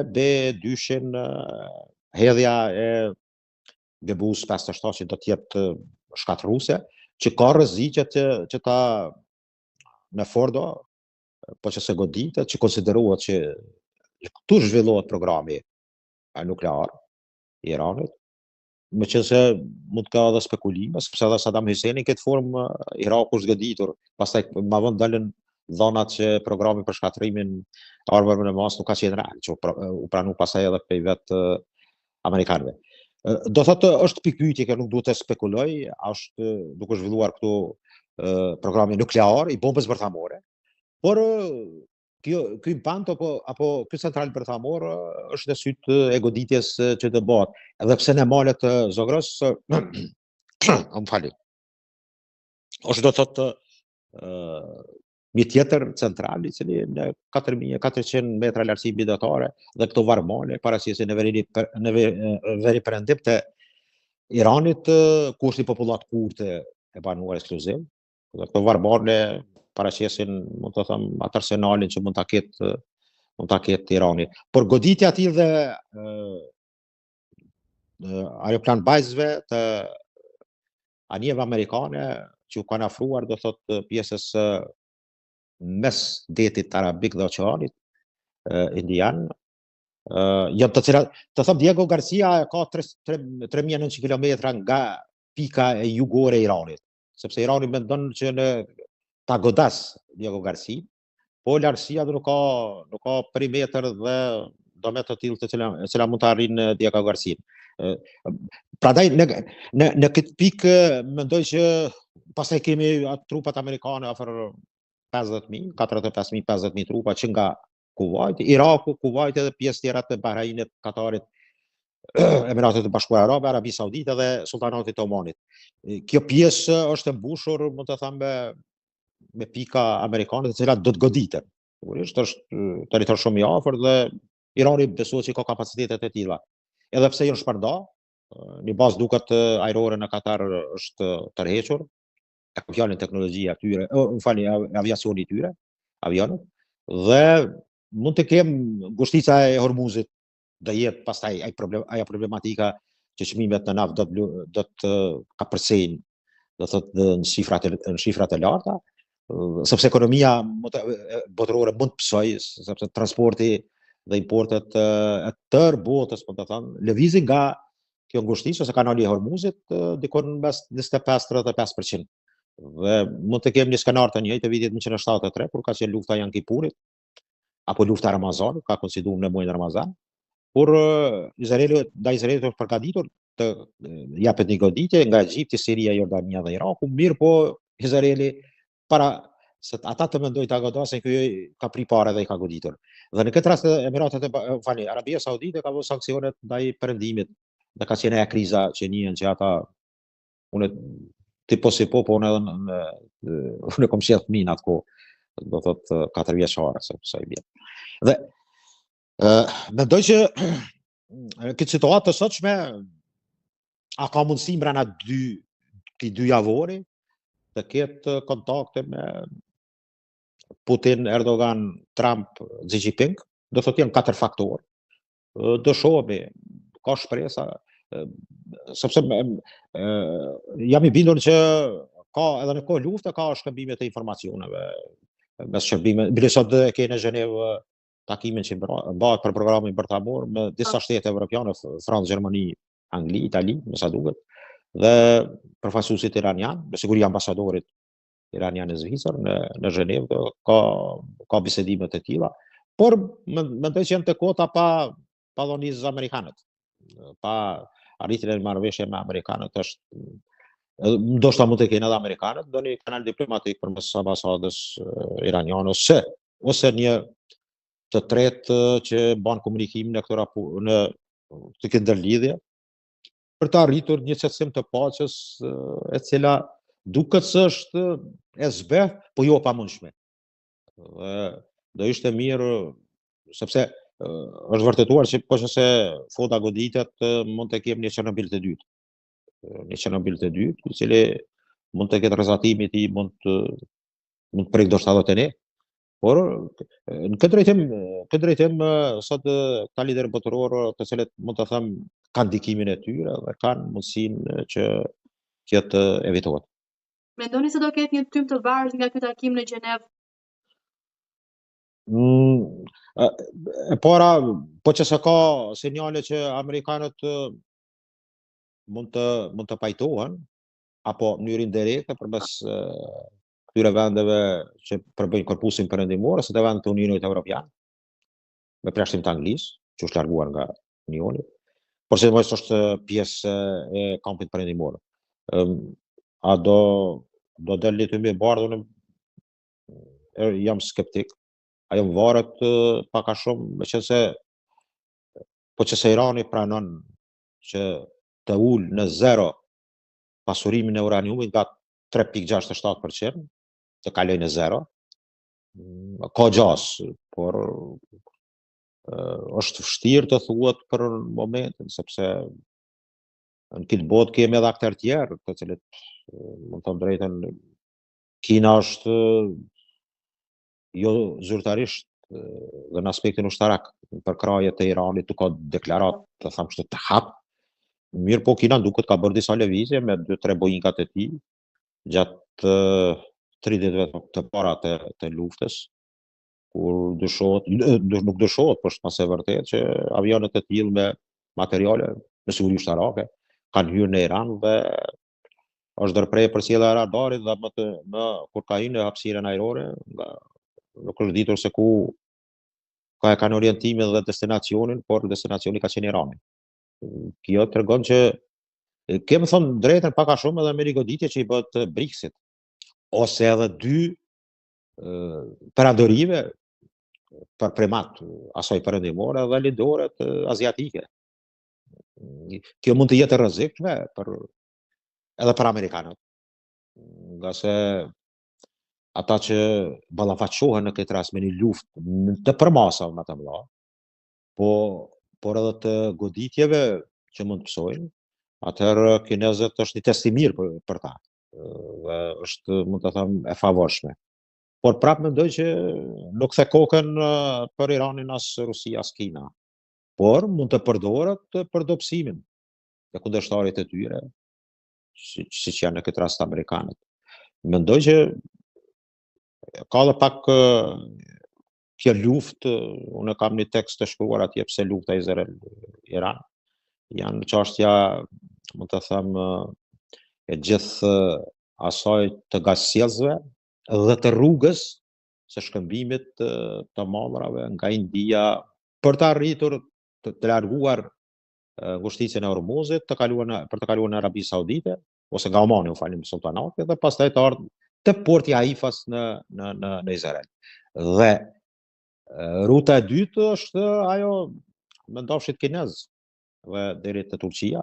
B200 hedhja e Gebus 57 që do të jetë shkatërruese, që ka rreziqe që ta në Fordo, po që se goditet, që konsiderohet që këtu zhvillohet programi nuklear i Iranit, me që se mund të ka edhe spekulime, sepse edhe Saddam Husseini këtë formë Iraku zgoditur, pastaj ma vonë dalën dhonat që programi për shkatrimin armëve në mas nuk ka qenë real, që u pranu pastaj edhe prej vetë amerikanëve. Do thotë është pikë pyetje që nuk duhet të spekuloj, është duke zhvilluar këtu programi nuklear i bombës bërthamore, por ky impant apo ky central bërthamor është në sytë e goditjes që të bëhet, edhe pse në malet Zogrës, më fali, është do thotë një tjetër central i cili në 4400 metra lartësi bidatare dhe këto varmale paraqesin në veri perëndim të Iranit kushti popullat kurte e banuar ekskluziv. Dhe këto varmale paraqesin, mund të them, atë arsenalin që mund ta ketë Irani. Por goditja aty dhe aeroplan bajzëve të anijeve amerikane që u kanë afruar, do thotë pjesës mes detit arabik dhe oqeanit indian, janë të cilat, të them, Diego Garcia ka 3900 kilometra nga pika e jugore e Iranit, sepse Irani mendon që në ta godas Diego Garcia, po lartësia nuk ka perimetër dhe domet të tillë të cila mund të arrijnë Diego Garcia. Prandaj në këtë pikë mendoj që pastaj kemi atë trupat amerikane afër 50.000, 45.000, 50.000 trupa që nga Kuwait, Iraku, Kuwait edhe pjesë tjera të Bahrajnit, Katarit, Emiratet e Bashkuara Arabe, Arabi Saudite dhe Sultanatit të Omanit. Kjo pjesë është e mbushur, mund të them, me pika amerikane të cilat do të goditen. Sigurisht është territor shumë i afër dhe Irani besohet që ka kapacitetet e tilla. Edhe pse janë shpërnda, një bazë duket ajrore në Katar është tërhequr, e kam fjalën teknologjia tyre, aviacioni tyre, avionët, dhe mund të kem ngushtica e Hormuzit, dhe jetë pastaj ajo problematika që çmimet në naftë do të kapërcejnë, do thotë në shifrat e larta, sepse ekonomia botërore mund të psoj, sepse transporti dhe importet e tërë botës, po të thënë, lëvizin nga kjo ngushticë ose kanali i Hormuzit dikon mes 25-35%. Dhe mund të kem një skenar të njëjtë të vitit 1973, kur ka qenë lufta Yom Kipurit, apo lufta Ramazanit, ka koinciduar në muajin Ramazan, kur Izraelit është përgatitur të japet një goditje nga Egjipti, Siria, Jordania dhe Iraku, mirë po Izraeli para se ata të mendojnë ta godasin, ky ka pri parë dhe i ka goditur. Dhe në këtë rast Arabia Saudite ka vënë sanksionet ndaj perëndimit, dhe ka qenë ajo kriza që njihen që ata tipo si po unë edhe kom qenë fëmin atë kohë, do thotë 4 vjeçare, sa i bie. Dhe mendoj që këtë situatë të sotshme a ka mundësi mbrana këtij dy javori të ketë kontakte me Putin, Erdogan, Trump, Xi Jinping, do thotë janë 4 faktorë. Do shohemi, ka shpresa, sepse jam i bindur që ka edhe në kohë lufte ka shkëmbime të informacioneve, mes shkëmbime, bilisot e ke në Zhenevë takimin që bëhet për programin bërthamor me disa shtete evropiane, Francë, Gjermani, Angli, Itali, me sa duket, dhe përfaqësuesit iranian, me siguri ambasadorit iranian e Zvicër në Zhenevë ka bisedime të tilla, por mendoj që janë të kota pa dhonizë amerikanët, pa arritjen e marrëveshje me amerikanët është ndoshta mund të kenë edhe amerikanët do një kanal diplomatik përmes ambasadës iraniane ose një të tretë që bën komunikim në këtë ndërlidhje për të arritur një qetësim të paqes e cila duket se është e zbeh, po jo pamundshme. Do ishte mirë sepse është vërtetuar që po që se foda goditet mund të kem një Çernobil të dytë. Një Çernobil të dytë, i cili mund të ketë rrezatimin i tij mund të prek ndoshta edhe te ne. Por në këtë drejtim sot ka liderë botërorë të cilët mund të them kanë ndikimin e tyre dhe kanë mundësinë që të evitohet. Mendoni se do ketë një tym të varur nga ky takim në Gjenevë? E para, po që se ka sinjale që amerikanët mund të pajtohen, apo në mënyrë indirekte përmes këtyre vendeve që përbëjnë korpusin perëndimor, ose të vendet të Unionit Evropian, me plashtim të Anglisë, që është larguar nga Unioni, por se mos është pjesë e kampit perëndimor. A do del një tymi i bardhë, jam skeptik. Ajo varet pak a shumë, meqense po që se Irani pranon që të ulë në zero pasurimin e uraniumit nga 3.67%, të kalojë në zero, ka gjas, por është vështirë të thuhet për momentin, sepse në këtë botë kemi edhe aktorë tjerë, të cilët, mund të them drejtën, Kina është jo zyrtarisht dhe në aspektin ushtarak për krahje të Iranit, tu ka deklaratë, të them kështu, të hap. Mirë po Kina duket ka bërë disa lëvizje me 2-3 Boeingat e tij gjatë 30-ve të para të luftës, kur nuk dyshohet, por është pas e vërtetë që avionet e tillë me materiale me siguri ushtarake kanë hyrë në Iran dhe është ndërprerje përcjellja e radarit dhe më kur ka hyrë në hapësirën ajrore, nuk është ditur se ku kanë orientimin dhe destinacionin, por destinacioni ka qenë Irani. Kjo tregon që kemi thënë drejtën pak a shumë edhe me një goditje që i bëhet BRICS-it, ose edhe 2 peranddorive për primat asaj perëndimore dhe lidoret aziatike. Kjo mund të jetë e rrezikshme edhe për amerikanët, nga se ata që ballafaqohen në këtë rast me një luftë të përmasave më të mëdha, por edhe të goditjeve që mund të psojnë, atëherë kinezët është një test i mirë për ta, dhe është, mund të them, e favorshme. Por prapë mendoj që nuk the kokën për Iranin as Rusia as Kina, por mund të përdoret për dobësimin e kundërshtarit e tyre, siç janë në këtë rast amerikanët. Mendoj që ka edhe pak kjo luftë, unë kam një tekst të shkruar atje pse lufta Izrael-Iran janë çështja, mund të them, e gjithë asaj të gasjellsve dhe të rrugës së shkëmbimit të malrave nga India për të arritur të larguar ngushticën e Hormuzit, për të kaluar në Arabi Saudite ose nga Omani, sultanati, dhe pastaj të ardhur te porti Haifas në Izrael. Dhe ruta e dytë është ajo me ndafshit kinez dhe deri te Turqia,